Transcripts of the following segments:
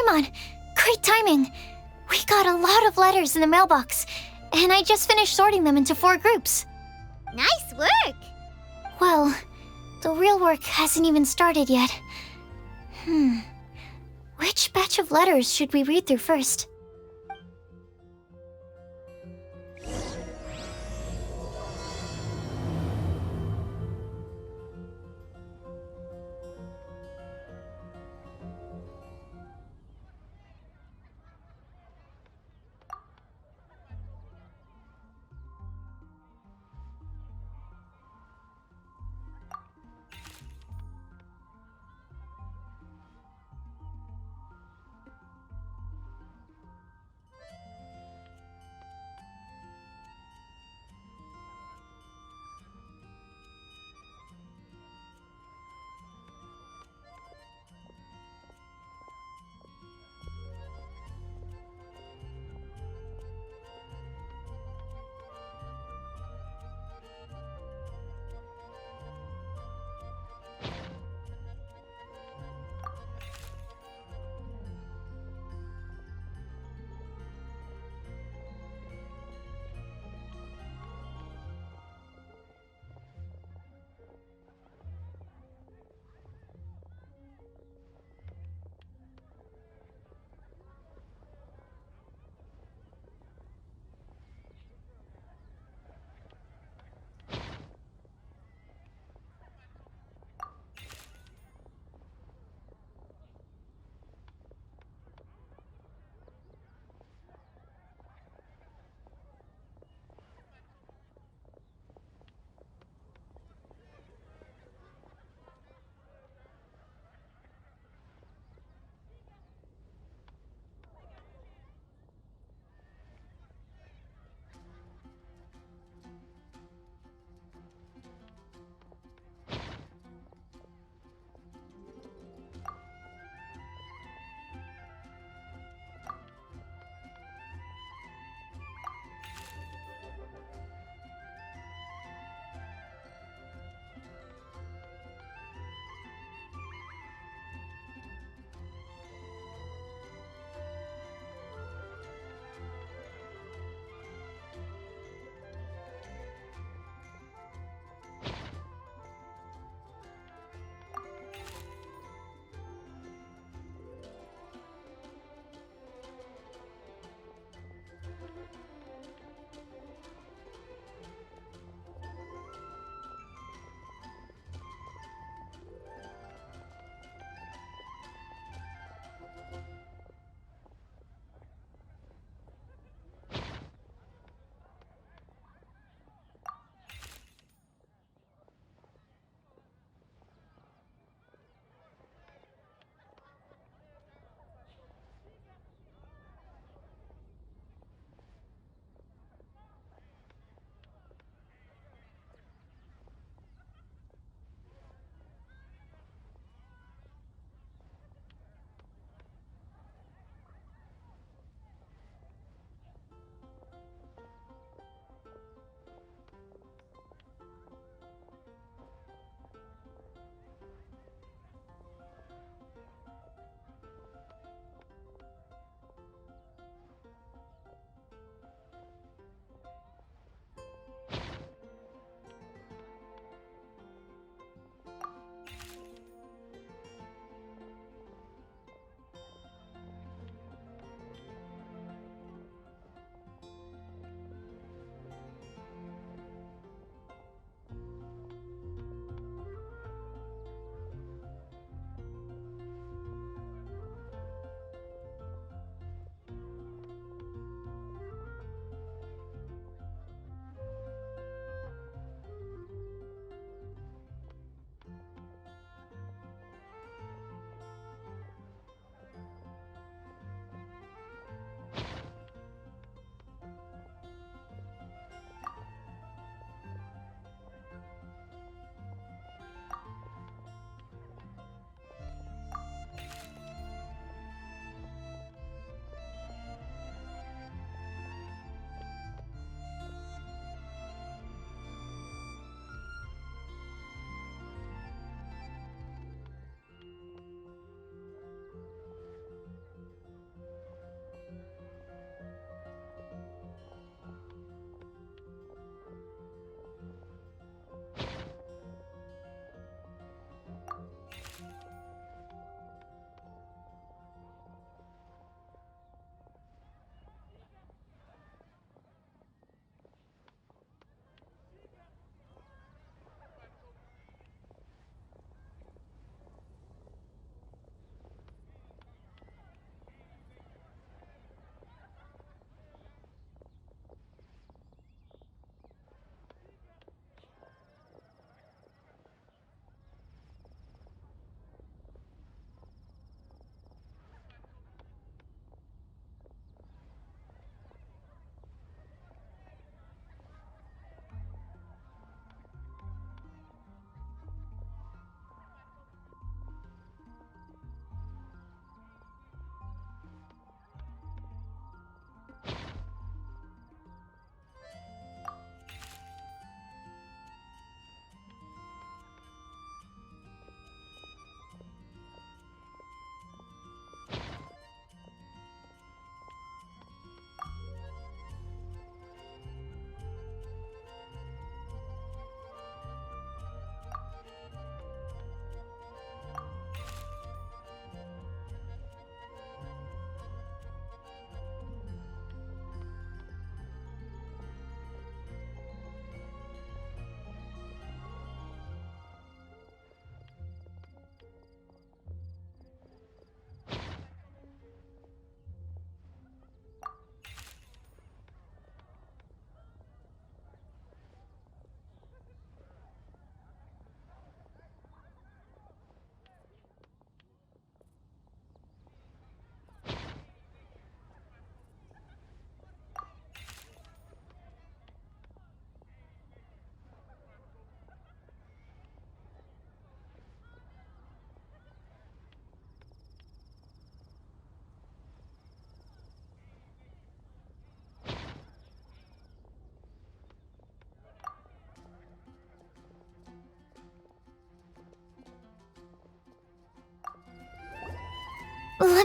Paimon! Great timing! We got a lot of letters in the mailbox, and I just finished sorting them into 4 groups. Nice work! Well, the real work hasn't even started yet. Which batch of letters should we read through first?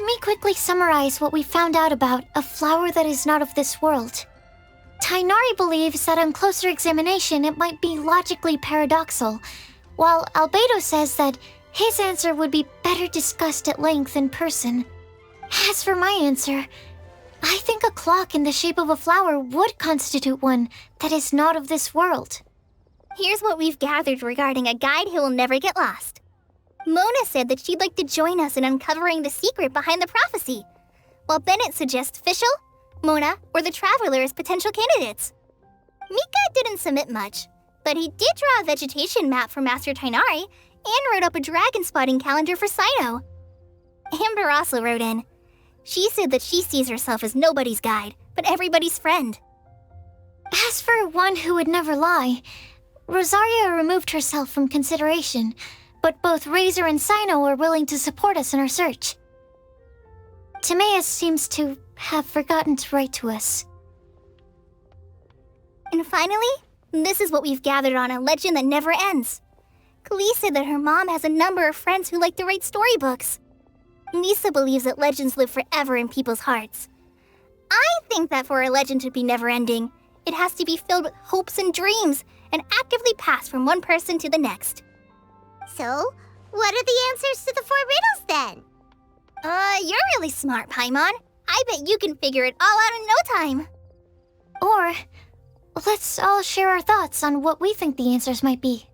let me quickly summarize what we found out about a flower that is not of this world. Tainari believes that on closer examination it might be logically paradoxal, while Albedo says that his answer would be better discussed at length in person. As for my answer, I think a clock in the shape of a flower would constitute one that is not of this world. Here's what we've gathered regarding a guide who will never get lost. Mona said that she'd like to join us in uncovering the secret behind the prophecy, while Bennett suggests Fischl, Mona, or the Traveler as potential candidates. Mika didn't submit much, but he did draw a vegetation map for Master Tainari and wrote up a dragon spotting calendar for Saito. Amber also wrote in. She said that she sees herself as nobody's guide, but everybody's friend. As for one who would never lie, Rosaria removed herself from consideration, but both Razor and Sino are willing to support us in our search. Timaeus seems to have forgotten to write to us. And finally, this is what we've gathered on a legend that never ends. Klee said that her mom has a number of friends who like to write storybooks. Lisa believes that legends live forever in people's hearts. I think that for a legend to be never-ending, it has to be filled with hopes and dreams and actively passed from one person to the next. So, what are the answers to the 4 riddles then? You're really smart, Paimon. I bet you can figure it all out in no time. Or, let's all share our thoughts on what we think the answers might be.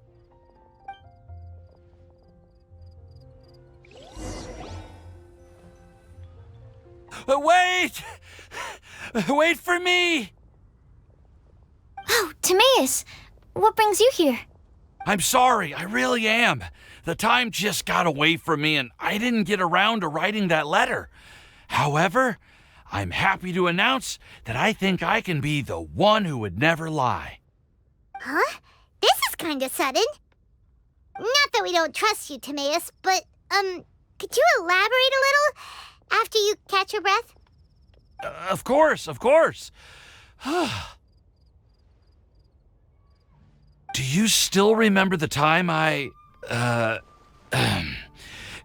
Wait! Wait for me! Oh, Timaeus! What brings you here? I'm sorry, I really am. The time just got away from me and I didn't get around to writing that letter. However, I'm happy to announce that I think I can be the one who would never lie. Huh? This is kinda sudden. Not that we don't trust you, Timaeus, but, could you elaborate a little after you catch your breath? Of course. Do you still remember the time I,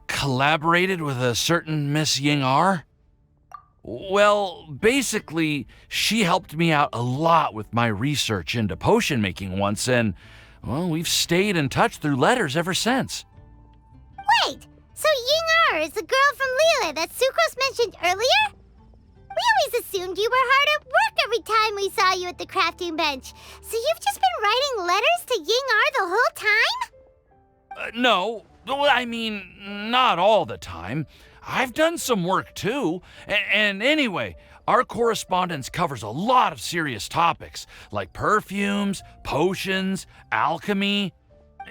collaborated with a certain Miss Ying-R? Well, basically, she helped me out a lot with my research into potion making once, and, well, we've stayed in touch through letters ever since. Wait, so Ying-R is the girl from Lila that Sucrose mentioned earlier? We always assumed you were hard at work every time we saw you at the crafting bench. So you've just been writing letters to Ying-R the whole time? No, I mean, not all the time. I've done some work too. And anyway, our correspondence covers a lot of serious topics, like perfumes, potions, alchemy.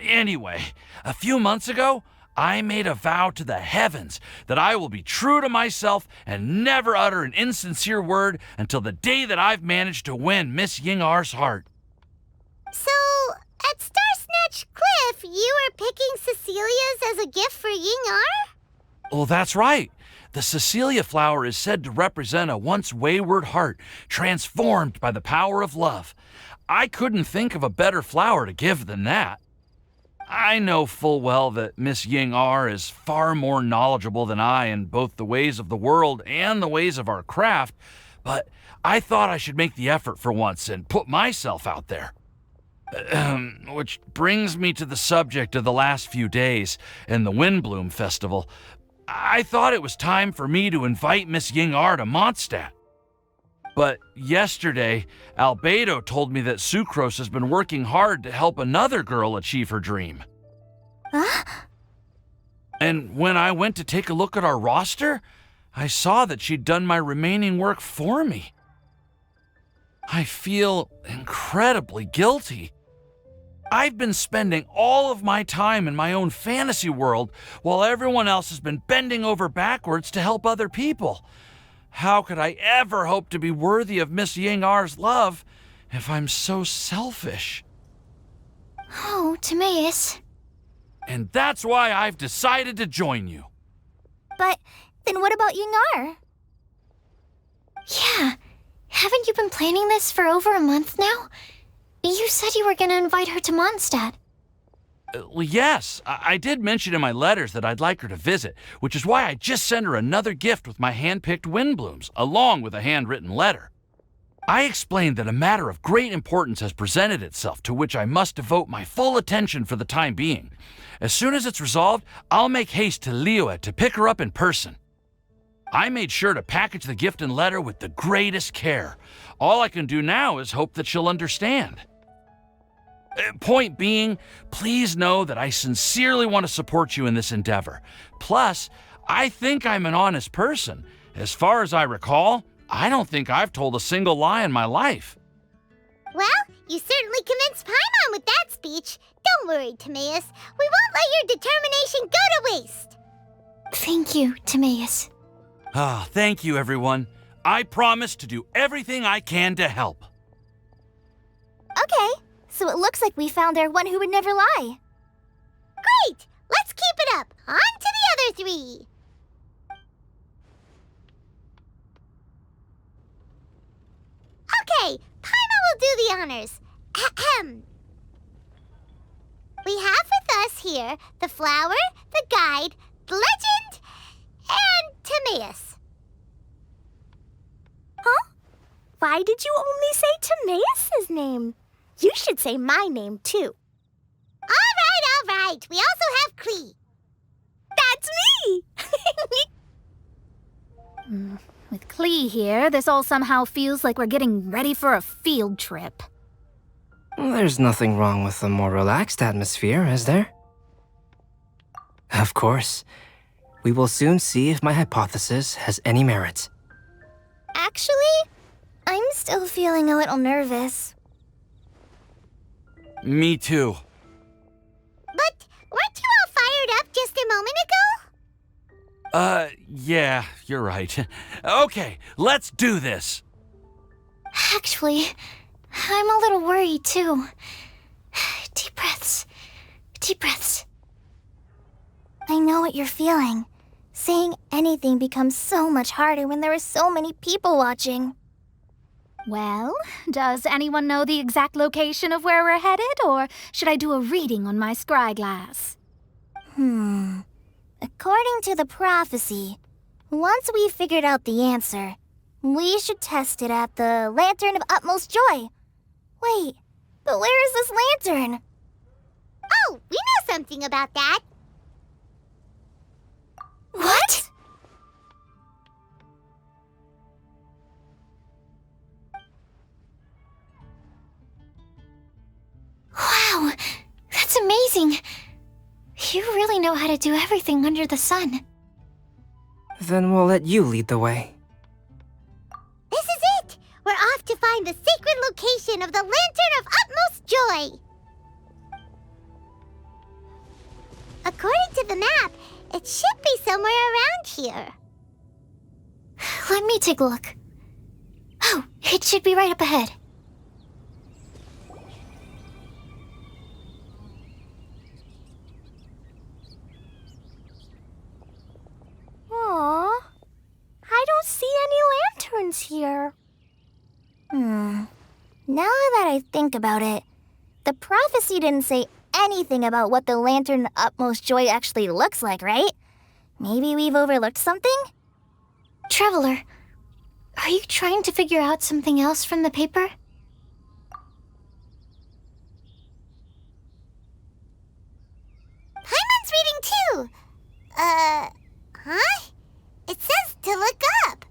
Anyway, a few months ago, I made a vow to the heavens that I will be true to myself and never utter an insincere word until the day that I've managed to win Miss Ying-R's heart. So, at Star Snatch Cliff, you were picking Cecilia's as a gift for Ying-R? Well, that's right. The Cecilia flower is said to represent a once wayward heart transformed by the power of love. I couldn't think of a better flower to give than that. I know full well that Miss Ying-R is far more knowledgeable than I in both the ways of the world and the ways of our craft, but I thought I should make the effort for once and put myself out there. Which brings me to the subject of the last few days and the Windblume Festival. I thought it was time for me to invite Miss Ying-R to Mondstadt. But yesterday, Albedo told me that Sucrose has been working hard to help another girl achieve her dream. Huh? And when I went to take a look at our roster, I saw that she'd done my remaining work for me. I feel incredibly guilty. I've been spending all of my time in my own fantasy world while everyone else has been bending over backwards to help other people. How could I ever hope to be worthy of Miss Ying-R's love if I'm so selfish? Oh, Timaeus. And that's why I've decided to join you. But then what about Ying-R? Yeah, haven't you been planning this for over a month now? You said you were gonna invite her to Mondstadt. Well, yes, I did mention in my letters that I'd like her to visit, which is why I just sent her another gift with my hand-picked Windblooms, along with a handwritten letter. I explained that a matter of great importance has presented itself to which I must devote my full attention for the time being. As soon as it's resolved, I'll make haste to Liyue to pick her up in person. I made sure to package the gift and letter with the greatest care. All I can do now is hope that she'll understand. Point being, please know that I sincerely want to support you in this endeavor. Plus, I think I'm an honest person. As far as I recall, I don't think I've told a single lie in my life. Well, you certainly convinced Paimon with that speech. Don't worry, Timaeus. We won't let your determination go to waste. Thank you, Timaeus. Ah, thank you, everyone. I promise to do everything I can to help. Okay, so it looks like we found our one who would never lie. Great! Let's keep it up. On to the other three. Okay, Paimon will do the honors. Ahem. We have with us here the flower, the guide, the legend, and Timaeus. Huh? Why did you only say Timaeus' name? You should say my name, too. All right. We also have Klee. That's me! With Klee here, this all somehow feels like we're getting ready for a field trip. There's nothing wrong with a more relaxed atmosphere, is there? Of course. We will soon see if my hypothesis has any merit. Actually, I'm still feeling a little nervous. Me too. But weren't you all fired up just a moment ago? Yeah, you're right. Okay, let's do this. Actually, I'm a little worried too. Deep breaths. Deep breaths. I know what you're feeling. Saying anything becomes so much harder when there are so many people watching. Well, does anyone know the exact location of where we're headed, or should I do a reading on my scry glass? According to the prophecy, once we've figured out the answer, we should test it at the Lantern of Utmost Joy. Wait, but where is this lantern? Oh, we know something about that. What? Wow, that's amazing. You really know how to do everything under the sun. Then we'll let you lead the way. This is it! We're off to find the sacred location of the Lantern of Utmost Joy. According to the map, it should be somewhere around here. Let me take a look. Oh, it should be right up ahead. Aww, I don't see any lanterns here. Now that I think about it, the prophecy didn't say anything about what the Lantern of Utmost Joy actually looks like, right? Maybe we've overlooked something? Traveler, are you trying to figure out something else from the paper? Paimon's reading too. Huh? It says to look up.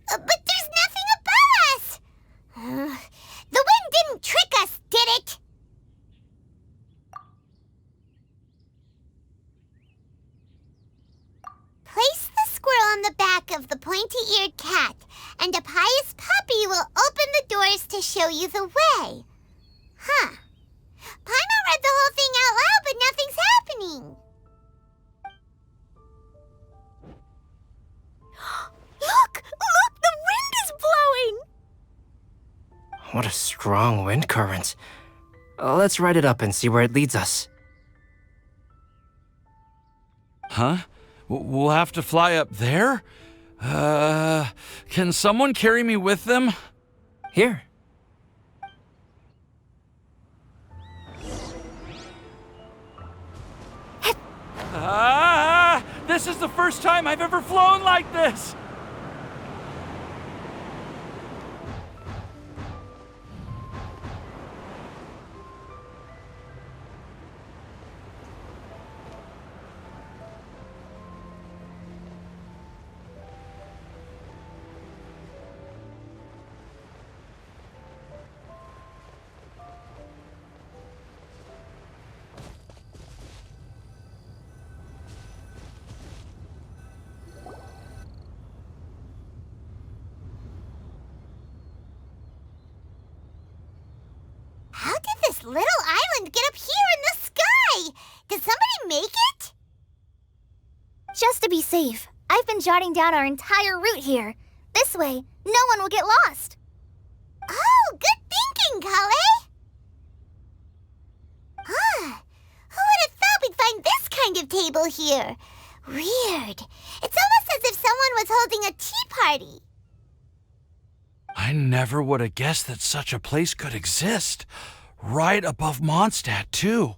But there's nothing above us. The wind didn't trick us, did it? Place the squirrel on the back of the pointy-eared cat, and a pious puppy will open the doors to show you the way. Huh. Paimon read the whole thing out loud, but nothing's happening. Look! The wind is blowing! What a strong wind current. Let's ride it up and see where it leads us. Huh? We'll have to fly up there? Can someone carry me with them? Here. This is the first time I've ever flown like this! How did this little island get up here in the sky? Did somebody make it? Just to be safe, I've been jotting down our entire route here. This way, no one will get lost. Oh, good thinking, Kale. Who would have thought we'd find this kind of table here? Weird. It's almost as if someone was holding a tea party. I never would have guessed that such a place could exist. Right above Mondstadt, too.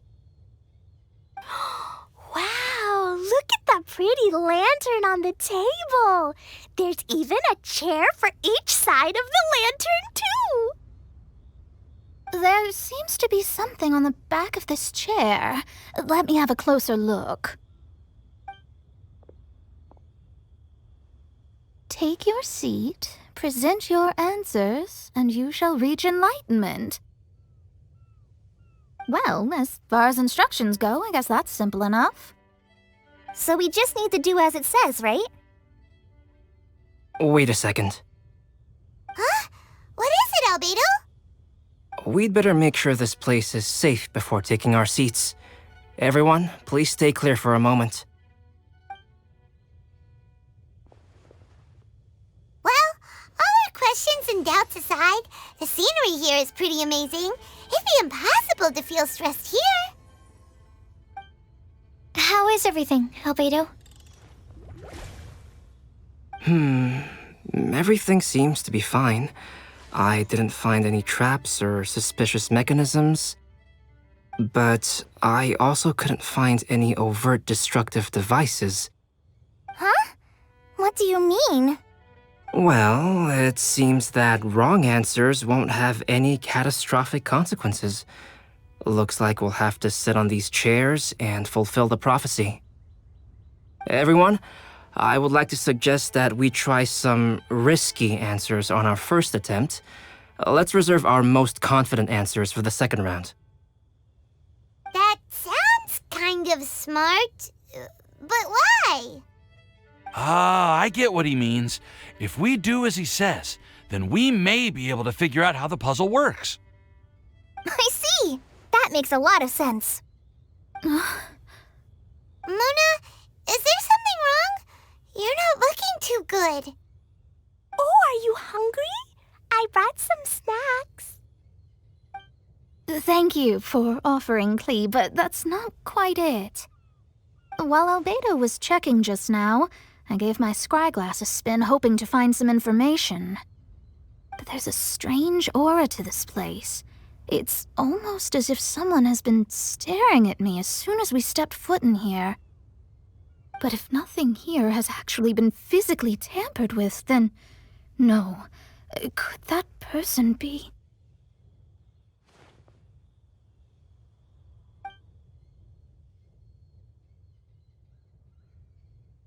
Wow, look at that pretty lantern on the table. There's even a chair for each side of the lantern, too. There seems to be something on the back of this chair. Let me have a closer look. Take your seat, present your answers, and you shall reach enlightenment. Well, as far as instructions go, I guess that's simple enough. So we just need to do as it says, right? Wait a second. Huh? What is it, Albedo? We'd better make sure this place is safe before taking our seats. Everyone, please stay clear for a moment. Well, all our questions and doubts aside, the scenery here is pretty amazing. It'd be impossible to feel stressed here. How is everything, Albedo? Everything seems to be fine. I didn't find any traps or suspicious mechanisms. But I also couldn't find any overt destructive devices. Huh? What do you mean? Well, it seems that wrong answers won't have any catastrophic consequences. Looks like we'll have to sit on these chairs and fulfill the prophecy. Everyone, I would like to suggest that we try some risky answers on our first attempt. Let's reserve our most confident answers for the second round. That sounds kind of smart, but why? I get what he means. If we do as he says, then we may be able to figure out how the puzzle works. I see. That makes a lot of sense. Mona, is there something wrong? You're not looking too good. Oh, are you hungry? I brought some snacks. Thank you for offering, Klee, but that's not quite it. While Albedo was checking just now, I gave my scryglass a spin hoping to find some information. But there's a strange aura to this place. It's almost as if someone has been staring at me as soon as we stepped foot in here. But if nothing here has actually been physically tampered with, then no. Could that person be?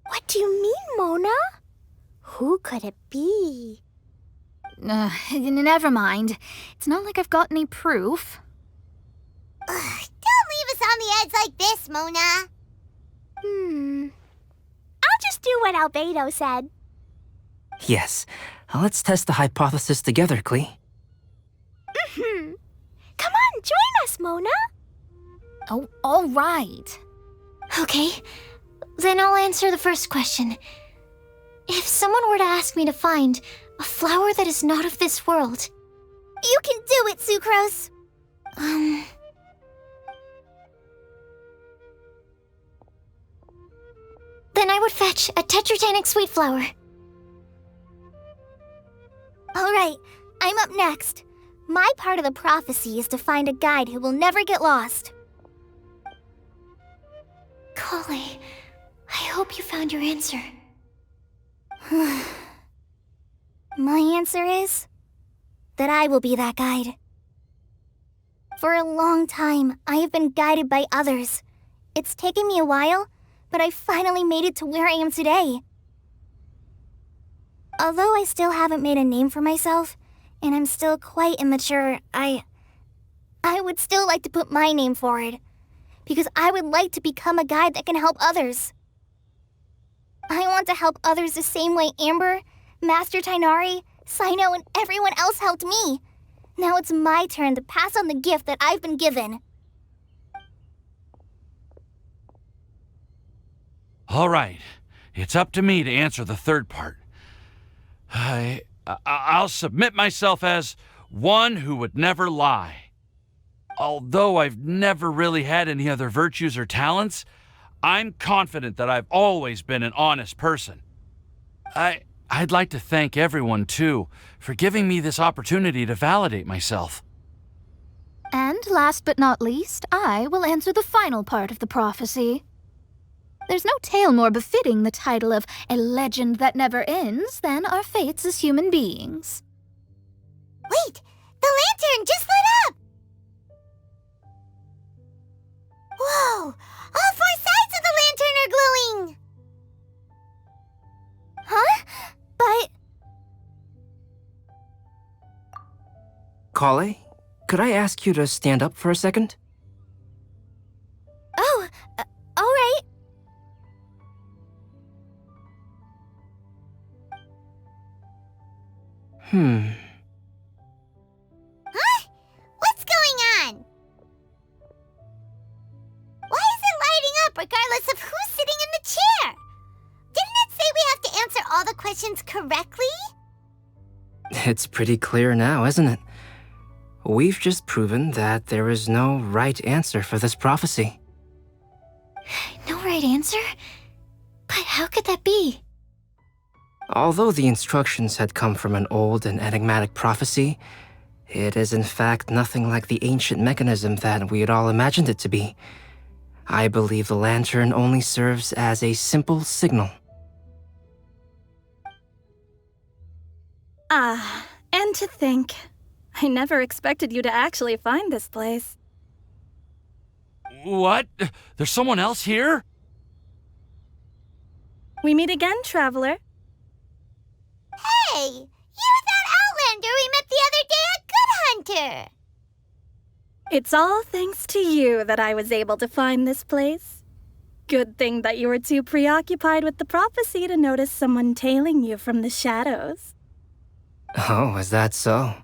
What do you mean, Mona? Who could it be? Never mind. It's not like I've got any proof. Don't leave us on the edge like this, Mona. I'll just do what Albedo said. Yes, let's test the hypothesis together, Klee. Come on, join us, Mona. Oh, all right. Okay, then I'll answer the first question. If someone were to ask me to find a flower that is not of this world... You can do it, Sucrose. Then I would fetch a tetragenic sweet flower. All right, I'm up next. My part of the prophecy is to find a guide who will never get lost. Cool. Holly, I hope you found your answer. My answer is that I will be that guide. For a long time, I have been guided by others. It's taken me a while, but I finally made it to where I am today. Although I still haven't made a name for myself, and I'm still quite immature, I would still like to put my name forward, because I would like to become a guide that can help others. I want to help others the same way Amber, Master Tighnari, Cyno, and everyone else helped me. Now it's my turn to pass on the gift that I've been given. All right, it's up to me to answer the third part. I'll submit myself as one who would never lie. Although I've never really had any other virtues or talents, I'm confident that I've always been an honest person. I'd like to thank everyone, too, for giving me this opportunity to validate myself. And last but not least, I will answer the final part of the prophecy. There's no tale more befitting the title of a legend that never ends than our fates as human beings. Wait! The lantern just lit up! Whoa! All four sides of the lantern are glowing! Huh? But... Kale, could I ask you to stand up for a second? Oh, all right. Huh? What's going on? Why is it lighting up regardless of who's sitting in the chair? Didn't it say we have to answer all the questions correctly? It's pretty clear now, isn't it? We've just proven that there is no right answer for this prophecy. No right answer? But how could that be? Although the instructions had come from an old and enigmatic prophecy, it is in fact nothing like the ancient mechanism that we had all imagined it to be. I believe the lantern only serves as a simple signal. Ah, and to think, I never expected you to actually find this place. What? There's someone else here? We meet again, traveler. Hey! You're that Outlander we met the other day at Good Hunter! It's all thanks to you that I was able to find this place. Good thing that you were too preoccupied with the prophecy to notice someone tailing you from the shadows. Oh, is that so?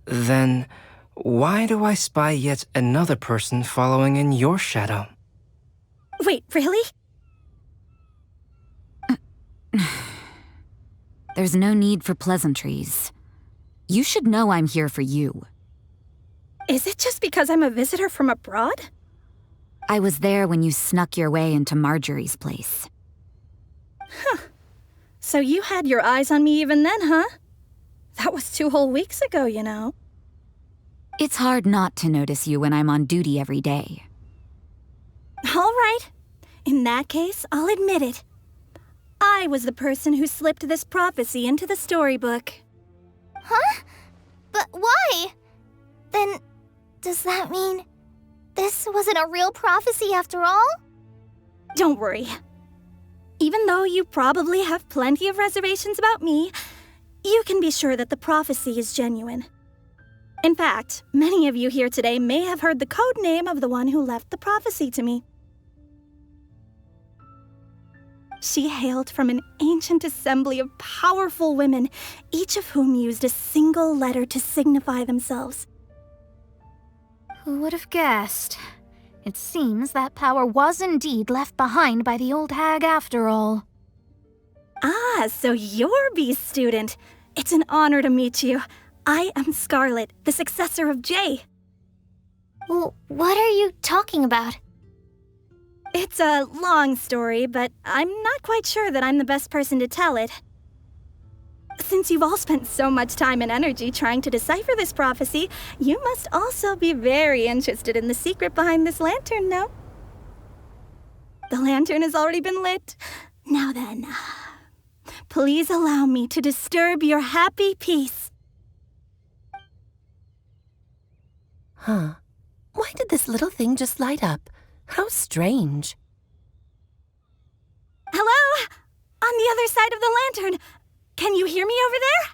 Then, why do I spy yet another person following in your shadow? Wait, really? There's no need for pleasantries. You should know I'm here for you. Is it just because I'm a visitor from abroad? I was there when you snuck your way into Marjorie's place. So you had your eyes on me even then, huh? That was 2 whole weeks ago, you know. It's hard not to notice you when I'm on duty every day. All right. In that case, I'll admit it. I was the person who slipped this prophecy into the storybook. Huh? But why? Then, does that mean this wasn't a real prophecy after all? Don't worry. Even though you probably have plenty of reservations about me, you can be sure that the prophecy is genuine. In fact, many of you here today may have heard the code name of the one who left the prophecy to me. She hailed from an ancient assembly of powerful women, each of whom used a single letter to signify themselves. Who would have guessed? It seems that power was indeed left behind by the old hag after all. Ah, so you're B's student. It's an honor to meet you. I am Scarlett, the successor of Jay. Well, what are you talking about? It's a long story, but I'm not quite sure that I'm the best person to tell it. Since you've all spent so much time and energy trying to decipher this prophecy, you must also be very interested in the secret behind this lantern, no? The lantern has already been lit. Now then, please allow me to disturb your happy peace. Huh. Why did this little thing just light up? How strange. Hello? On the other side of the lantern. Can you hear me over there?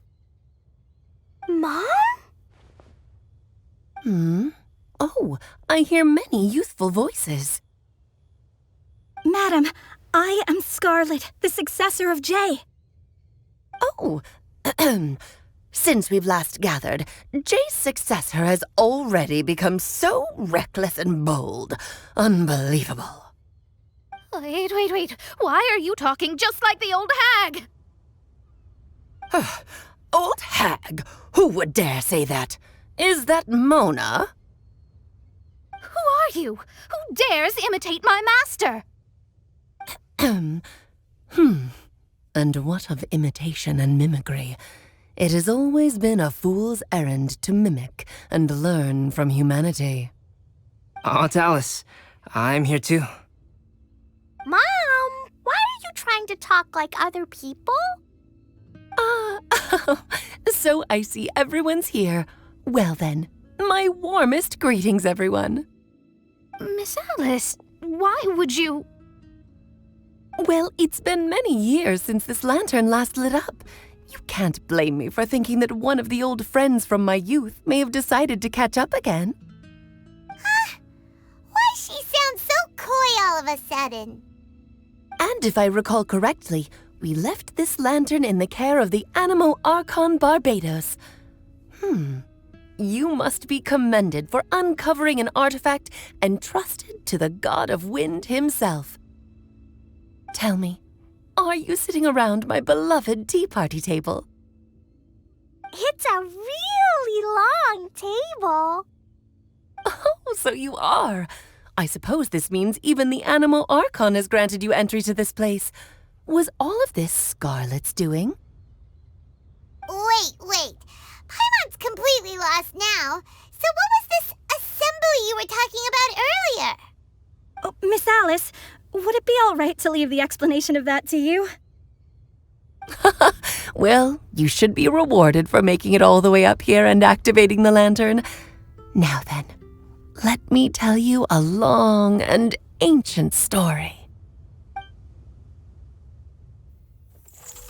Mom? Oh, I hear many youthful voices. Madam, I am Scarlett, the successor of Jay. Oh, since we've last gathered, Jay's successor has already become so reckless and bold. Unbelievable. Wait. Why are you talking just like the old hag? Old hag? Who would dare say that? Is that Mona? Who are you? Who dares imitate my master? And what of imitation and mimicry? It has always been a fool's errand to mimic and learn from humanity. Aunt Alice, I'm here too. Mom, why are you trying to talk like other people? So I see everyone's here. Well then, my warmest greetings, everyone. Miss Alice, why would you... Well, it's been many years since this lantern last lit up. You can't blame me for thinking that one of the old friends from my youth may have decided to catch up again. Why she sounds so coy all of a sudden? And if I recall correctly, we left this lantern in the care of the Animo Archon Barbados. You must be commended for uncovering an artifact entrusted to the god of wind himself. Tell me, are you sitting around my beloved tea party table? It's a really long table. Oh, so you are. I suppose this means even the Animo Archon has granted you entry to this place. Was all of this Scarlett's doing? Wait. Paimon's completely lost now. So what was this assembly you were talking about earlier? Oh, Miss Alice, would it be all right to leave the explanation of that to you? Well, you should be rewarded for making it all the way up here and activating the lantern. Now then, let me tell you a long and ancient story.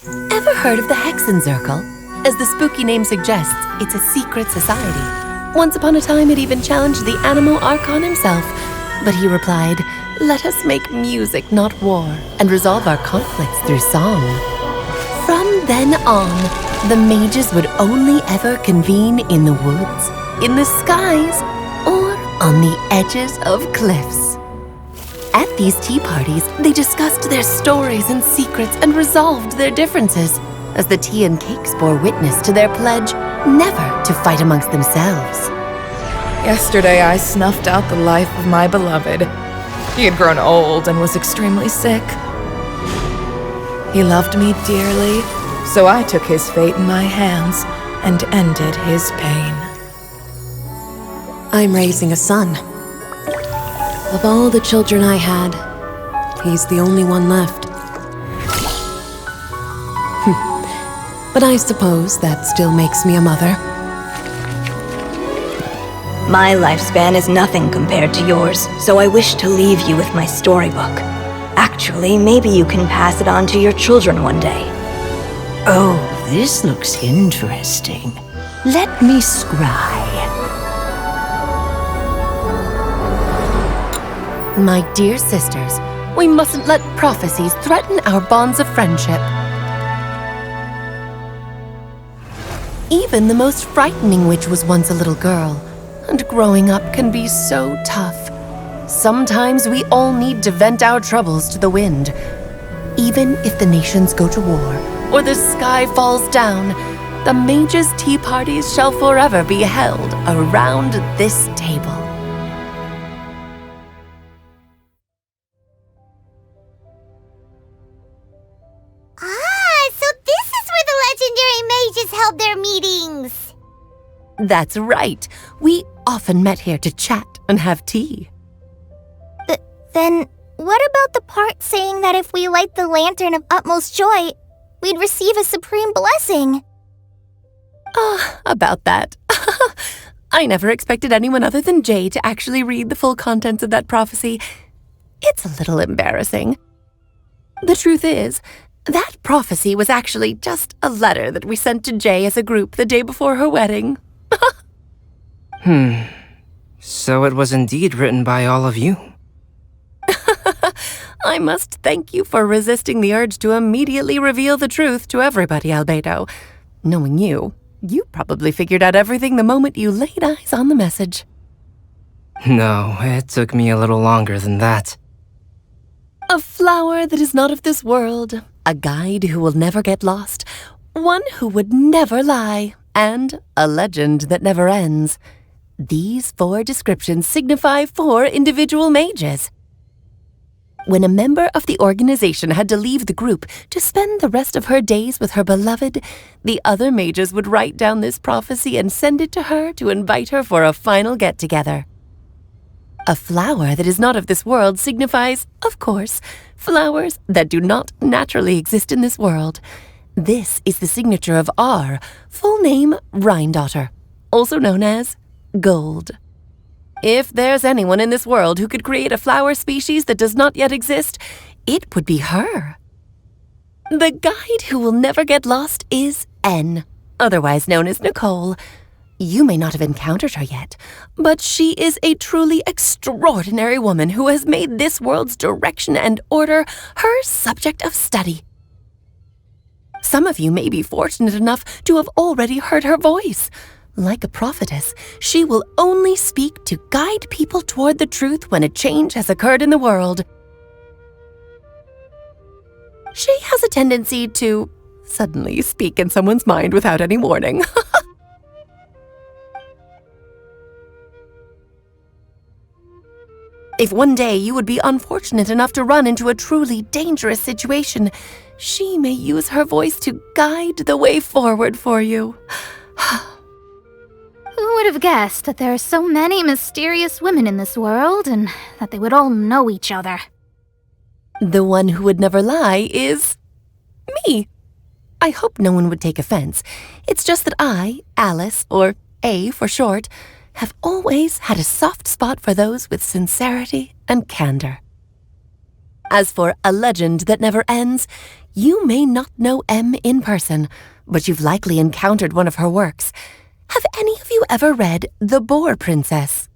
Ever heard of the Hexenzirkel? As the spooky name suggests, it's a secret society. Once upon a time, it even challenged the Animo Archon himself. But he replied, "Let us make music, not war, and resolve our conflicts through song." From then on, the mages would only ever convene in the woods, in the skies, or on the edges of cliffs. At these tea parties, they discussed their stories and secrets and resolved their differences, as the tea and cakes bore witness to their pledge never to fight amongst themselves. Yesterday I snuffed out the life of my beloved. He had grown old and was extremely sick. He loved me dearly, so I took his fate in my hands and ended his pain. I'm raising a son. Of all the children I had, he's the only one left. But I suppose that still makes me a mother. My lifespan is nothing compared to yours, so I wish to leave you with my storybook. Actually, maybe you can pass it on to your children one day. Oh, this looks interesting. Let me scry. My dear sisters, we mustn't let prophecies threaten our bonds of friendship. Even the most frightening witch was once a little girl, and growing up can be so tough. Sometimes we all need to vent our troubles to the wind. Even if the nations go to war, or the sky falls down, the mages' tea parties shall forever be held around this table. So this is where the legendary mages held their meetings. That's right. We often met here to chat and have tea. Then, What about the part saying that if we light the lantern of utmost joy, we'd receive a supreme blessing? About that. I never expected anyone other than Jay to actually read the full contents of that prophecy. It's a little embarrassing. The truth is, that prophecy was actually just a letter that we sent to Jay as a group the day before her wedding. So it was indeed written by all of you. I must thank you for resisting the urge to immediately reveal the truth to everybody, Albedo. Knowing you probably figured out everything the moment you laid eyes on the message. No, it took me a little longer than that. A flower that is not of this world, a guide who will never get lost, one who would never lie, and a legend that never ends. These 4 descriptions signify 4 individual mages. When a member of the organization had to leave the group to spend the rest of her days with her beloved, the other mages would write down this prophecy and send it to her to invite her for a final get-together. A flower that is not of this world signifies, of course, flowers that do not naturally exist in this world. This is the signature of our full name, Rhine-daughter, also known as Gold. If there's anyone in this world who could create a flower species that does not yet exist, it would be her. The guide who will never get lost is N, otherwise known as Nicole. You may not have encountered her yet, but she is a truly extraordinary woman who has made this world's direction and order her subject of study. Some of you may be fortunate enough to have already heard her voice. Like a prophetess, she will only speak to guide people toward the truth when a change has occurred in the world. She has a tendency to suddenly speak in someone's mind without any warning. If one day you would be unfortunate enough to run into a truly dangerous situation, she may use her voice to guide the way forward for you. Who would have guessed that there are so many mysterious women in this world and that they would all know each other? The one who would never lie is me. I hope no one would take offense. It's just that I, Alice, or A for short, have always had a soft spot for those with sincerity and candor. As for a legend that never ends, you may not know M in person, but you've likely encountered one of her works. Have any of you ever read The Boar Princess?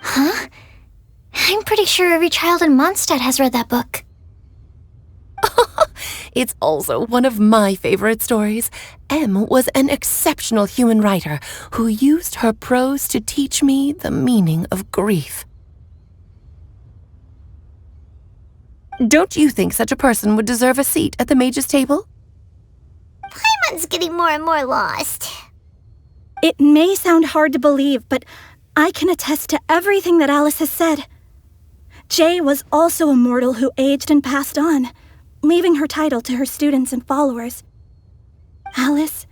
Huh? I'm pretty sure every child in Mondstadt has read that book. It's also one of my favorite stories. M was an exceptional human writer who used her prose to teach me the meaning of grief. Don't you think such a person would deserve a seat at the mage's table? Paimon's getting more and more lost. It may sound hard to believe, but I can attest to everything that Alice has said. Jay was also a mortal who aged and passed on, leaving her title to her students and followers. Alice,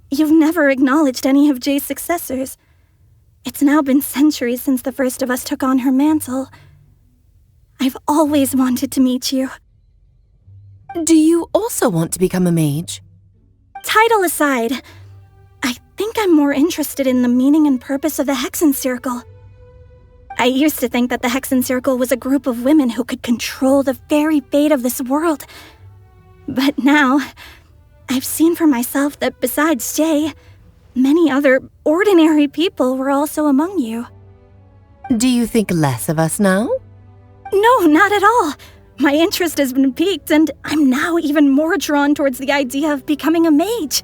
you've never acknowledged any of Jay's successors. It's now been centuries since the first of us took on her mantle. I've always wanted to meet you. Do you also want to become a mage? Title aside, I think I'm more interested in the meaning and purpose of the Hexen Circle. I used to think that the Hexen Circle was a group of women who could control the very fate of this world. But now, I've seen for myself that besides Jay, many other ordinary people were also among you. Do you think less of us now? No, not at all. My interest has been piqued, and I'm now even more drawn towards the idea of becoming a mage.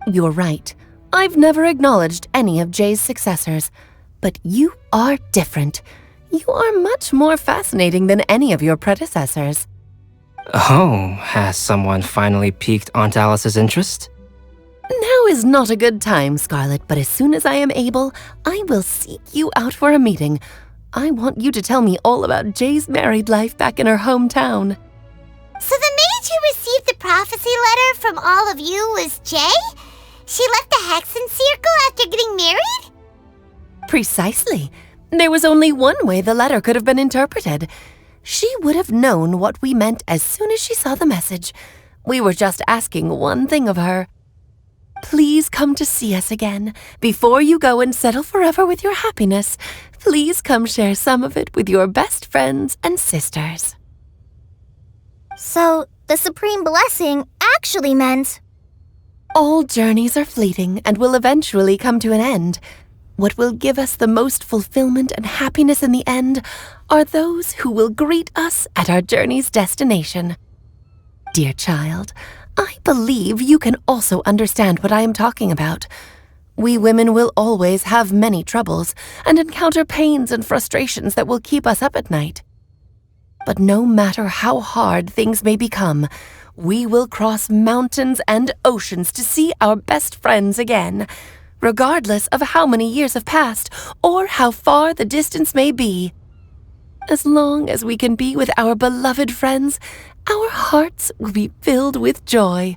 You're right. I've never acknowledged any of Jay's successors. But you are different. You are much more fascinating than any of your predecessors. Oh, has someone finally piqued Aunt Alice's interest? Now is not a good time, Scarlett, but as soon as I am able, I will seek you out for a meeting. I want you to tell me all about Jay's married life back in her hometown. So the mage who received the prophecy letter from all of you was Jay? She left the Hexen Circle after getting married? Precisely. There was only one way the letter could have been interpreted. She would have known what we meant as soon as she saw the message. We were just asking one thing of her. Please come to see us again. Before you go and settle forever with your happiness, please come share some of it with your best friends and sisters. So, the supreme blessing actually meant... All journeys are fleeting and will eventually come to an end. What will give us the most fulfillment and happiness in the end are those who will greet us at our journey's destination. Dear child, I believe you can also understand what I am talking about. We women will always have many troubles and encounter pains and frustrations that will keep us up at night. But no matter how hard things may become, we will cross mountains and oceans to see our best friends again, regardless of how many years have passed or how far the distance may be. As long as we can be with our beloved friends, our hearts will be filled with joy.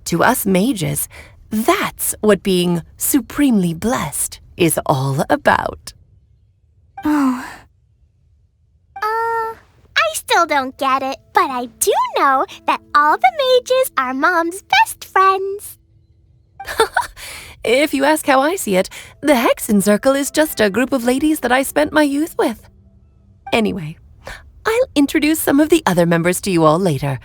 To us mages, that's what being supremely blessed is all about. Oh. I still don't get it, but I do know that all the mages are Mom's best friends. If you ask how I see it, the Hexen Circle is just a group of ladies that I spent my youth with. Anyway, I'll introduce some of the other members to you all later.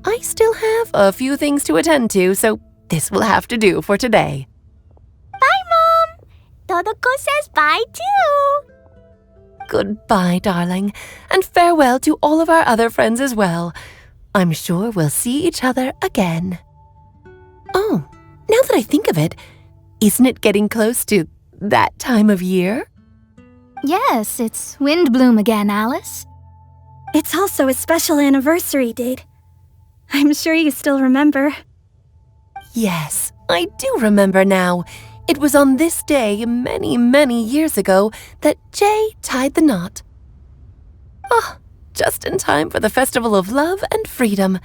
I still have a few things to attend to, so this will have to do for today. Bye, Mom! Todoko says bye, too! Goodbye, darling, and farewell to all of our other friends as well. I'm sure we'll see each other again. Oh, now that I think of it, isn't it getting close to that time of year? Yes, it's Windblume again, Alice. It's also a special anniversary date. I'm sure you still remember. Yes, I do remember now. It was on this day many, many years ago that Jay tied the knot. Ah, just in time for the Festival of Love and Freedom.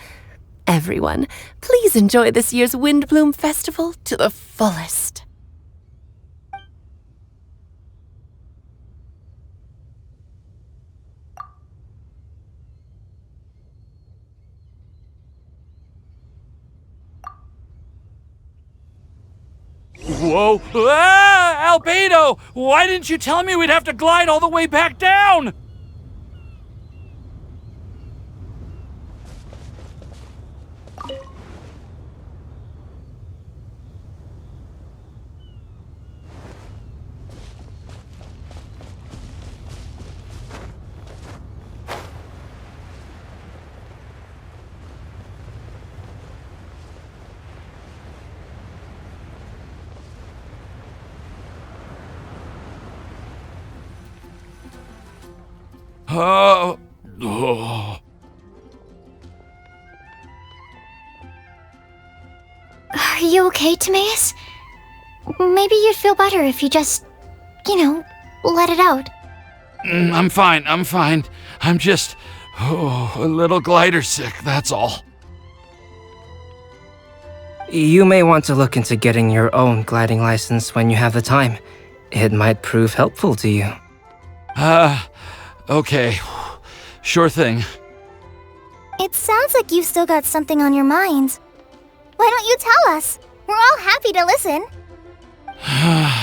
Everyone, please enjoy this year's Windblume Festival to the fullest. Whoa! Ah! Albedo! Why didn't you tell me we'd have to glide all the way back down? Oh. Are you okay, Timaeus? Maybe you'd feel better if you just, let it out. I'm fine. I'm just, a little glider sick, that's all. You may want to look into getting your own gliding license when you have the time. It might prove helpful to you. Okay. Sure thing. It sounds like you've still got something on your mind. Why don't you tell us? We're all happy to listen.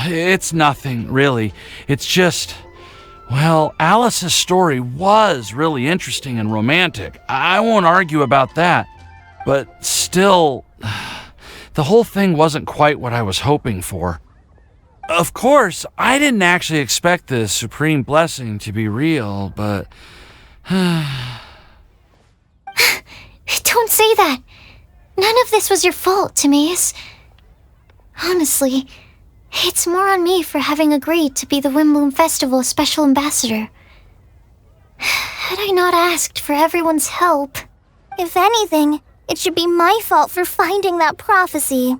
It's nothing, really. It's just, well, Alice's story was really interesting and romantic. I won't argue about that. But still, the whole thing wasn't quite what I was hoping for. Of course, I didn't actually expect the supreme blessing to be real, but... Don't say that. None of this was your fault, Timaeus. Honestly, it's more on me for having agreed to be the Windblume Festival Special Ambassador. Had I not asked for everyone's help... If anything, it should be my fault for finding that prophecy.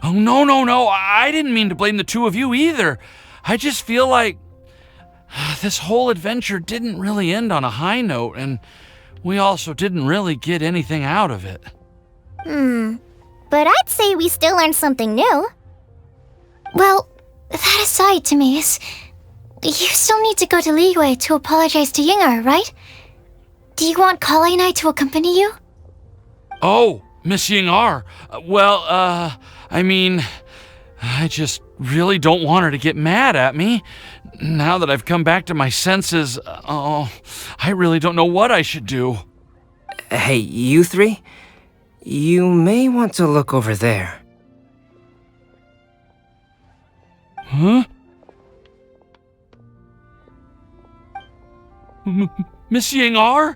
Oh, no. I didn't mean to blame the two of you either. I just feel like this whole adventure didn't really end on a high note, and we also didn't really get anything out of it. But I'd say we still learned something new. Well, that aside, Timaeus, You still need to go to Liyue to apologize to Yingar, right? Do you want Kale and I to accompany you? Oh, Miss Yingar. I mean, I just really don't want her to get mad at me. Now that I've come back to my senses, I really don't know what I should do. Hey, you three? You may want to look over there. Huh? Miss Yingar?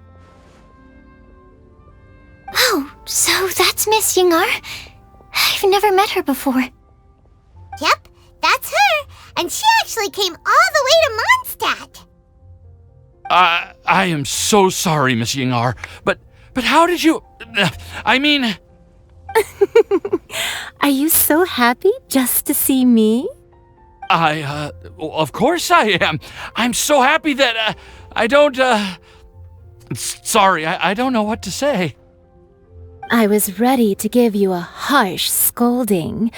Oh, so that's Miss Yingar? I've never met her before. Yep, that's her. And she actually came all the way to Mondstadt. I am so sorry, Miss Yingar, but how did you... I mean... Are you so happy just to see me? Of course I am. I'm so happy that, I don't, Sorry, I don't know what to say. I was ready to give you a harsh scolding,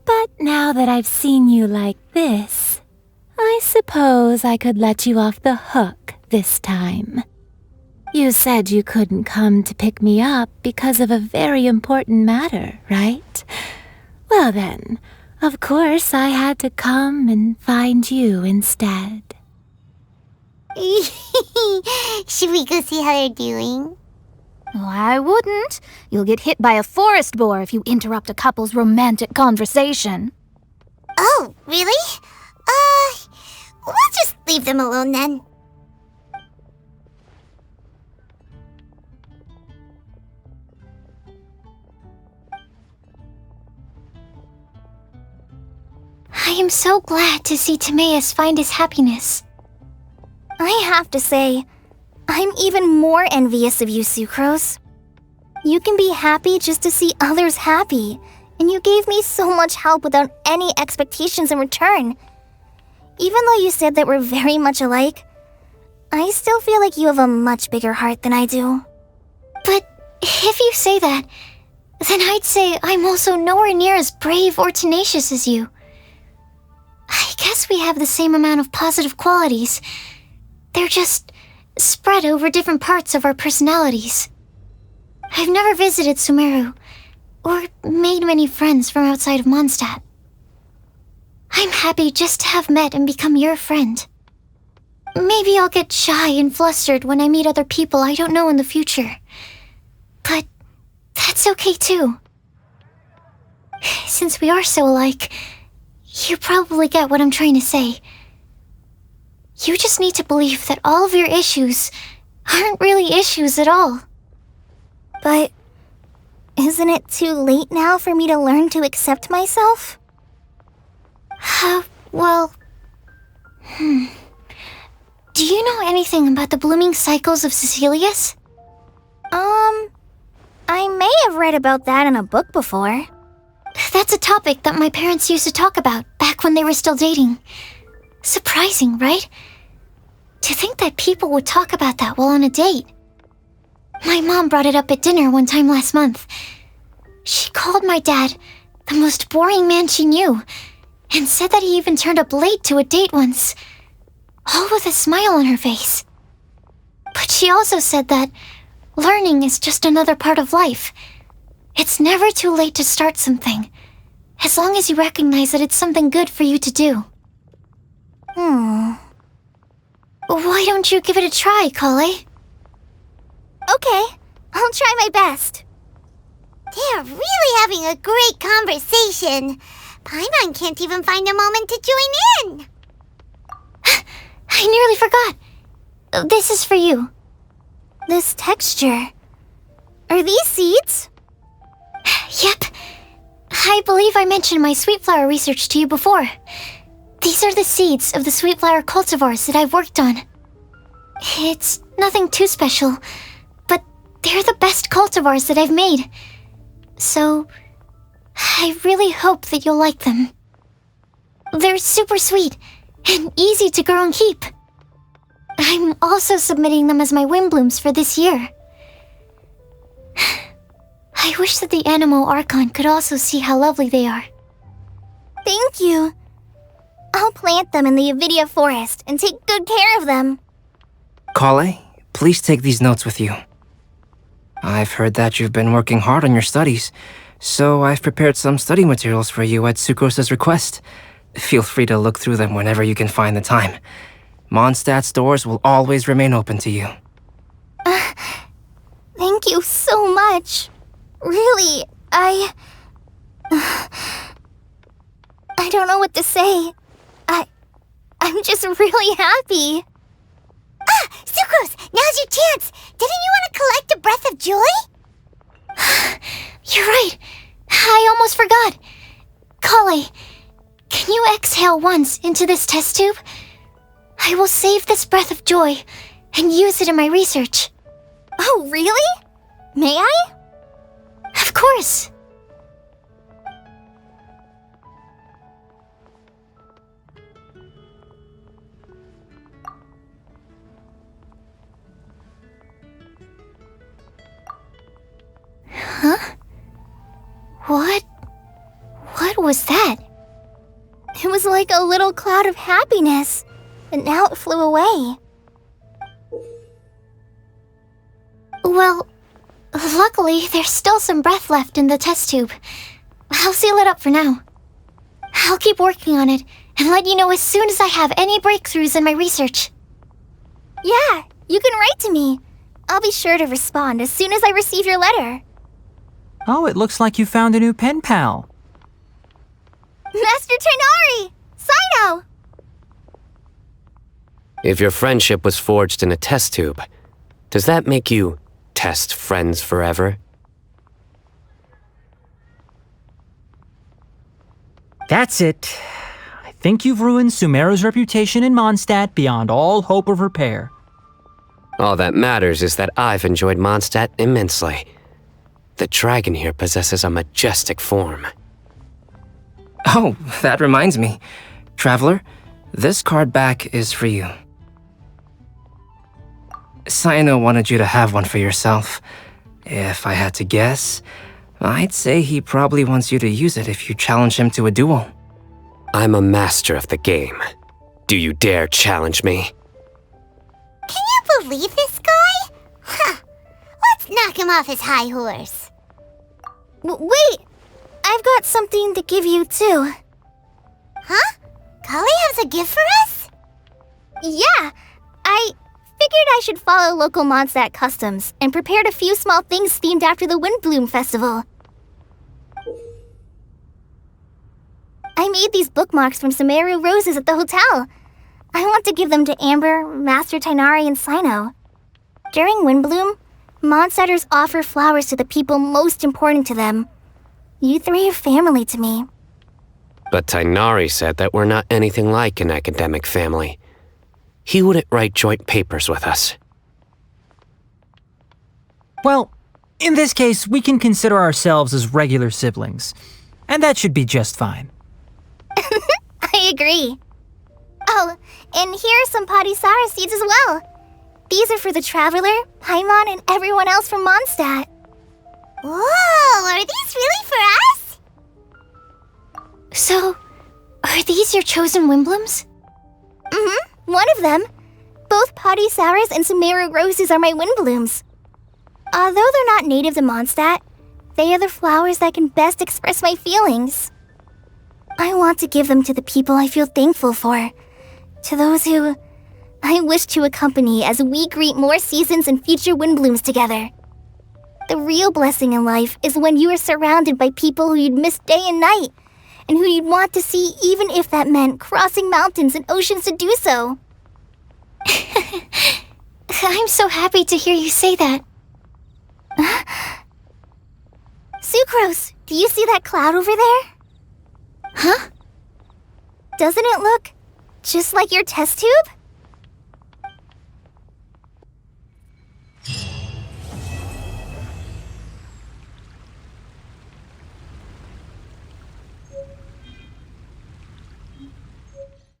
but now that I've seen you like this, I suppose I could let you off the hook this time. You said you couldn't come to pick me up because of a very important matter, right? Well then, of course I had to come and find you instead. Should we go see how they're doing? Oh, I wouldn't. You'll get hit by a forest boar if you interrupt a couple's romantic conversation. Oh, really? We'll just leave them alone then. I am so glad to see Timaeus find his happiness. I have to say, I'm even more envious of you, Sucrose. You can be happy just to see others happy, and you gave me so much help without any expectations in return. Even though you said that we're very much alike, I still feel like you have a much bigger heart than I do. But if you say that, then I'd say I'm also nowhere near as brave or tenacious as you. I guess we have the same amount of positive qualities. They're just spread over different parts of our personalities. I've never visited Sumeru, or made many friends from outside of Mondstadt. I'm happy just to have met and become your friend. Maybe I'll get shy and flustered when I meet other people I don't know in the future. But that's okay too. Since we are so alike, you probably get what I'm trying to say. You just need to believe that all of your issues aren't really issues at all. But isn't it too late now for me to learn to accept myself? Do you know anything about the blooming cycles of Cecilius? I may have read about that in a book before. That's a topic that my parents used to talk about back when they were still dating. Surprising, right? To think that people would talk about that while on a date. My mom brought it up at dinner one time last month. She called my dad the most boring man she knew, and said that he even turned up late to a date once, all with a smile on her face. But she also said that learning is just another part of life. It's never too late to start something, as long as you recognize that it's something good for you to do. Why don't you give it a try, Kale? Okay, I'll try my best. They're really having a great conversation. Paimon can't even find a moment to join in. I nearly forgot. This is for you. This texture. Are these seeds? Yep. I believe I mentioned my sweet flower research to you before. These are the seeds of the sweet flower cultivars that I've worked on. It's nothing too special, but they're the best cultivars that I've made. So, I really hope that you'll like them. They're super sweet and easy to grow and keep. I'm also submitting them as my Windblooms for this year. I wish that the Animo Archon could also see how lovely they are. Thank you. I'll plant them in the Avidia forest and take good care of them. Kale, please take these notes with you. I've heard that you've been working hard on your studies, so I've prepared some study materials for you at Sucrose's request. Feel free to look through them whenever you can find the time. Mondstadt's doors will always remain open to you. Thank you so much. Really, I don't know what to say. I'm just really happy. Ah, Sucrose, now's your chance. Didn't you want to collect a breath of joy? You're right. I almost forgot. Kale, can you exhale once into this test tube? I will save this breath of joy and use it in my research. Oh, really? May I? Of course. Huh? What was that? It was like a little cloud of happiness, but now it flew away. Well, luckily, there's still some breath left in the test tube. I'll seal it up for now. I'll keep working on it and let you know as soon as I have any breakthroughs in my research. Yeah, you can write to me. I'll be sure to respond as soon as I receive your letter. Oh, it looks like you found a new pen pal. Master Tainari! Sino! If your friendship was forged in a test tube, does that make you test friends forever? That's it. I think you've ruined Sumeru's reputation in Mondstadt beyond all hope of repair. All that matters is that I've enjoyed Mondstadt immensely. The dragon here possesses a majestic form. Oh, that reminds me. Traveler, this card back is for you. Sino wanted you to have one for yourself. If I had to guess, I'd say he probably wants you to use it if you challenge him to a duel. I'm a master of the game. Do you dare challenge me? Can you believe this guy? Huh. Let's knock him off his high horse. Wait! I've got something to give you, too. Huh? Kale has a gift for us? Yeah! I figured I should follow local Mondstadt customs and prepared a few small things themed after the Windblume festival. I made these bookmarks from Sumeru roses at the hotel. I want to give them to Amber, Master Tainari, and Sino. During Windblume, Mondstadters offer flowers to the people most important to them. You three are family to me. But Tainari said that we're not anything like an academic family. He wouldn't write joint papers with us. Well, in this case, we can consider ourselves as regular siblings. And that should be just fine. I agree. Oh, and here are some Padisara seeds as well. These are for the Traveler, Paimon, and everyone else from Mondstadt. Whoa, are these really for us? So, are these your chosen Windblooms? Mm-hmm, one of them. Both Padisaras and Sumeru roses are my Windblooms. Although they're not native to Mondstadt, they are the flowers that can best express my feelings. I want to give them to the people I feel thankful for. To those who I wish to accompany as we greet more seasons and future Windblooms together. The real blessing in life is when you are surrounded by people who you'd miss day and night, and who you'd want to see even if that meant crossing mountains and oceans to do so. I'm so happy to hear you say that. Sucrose, do you see that cloud over there? Huh? Doesn't it look just like your test tube?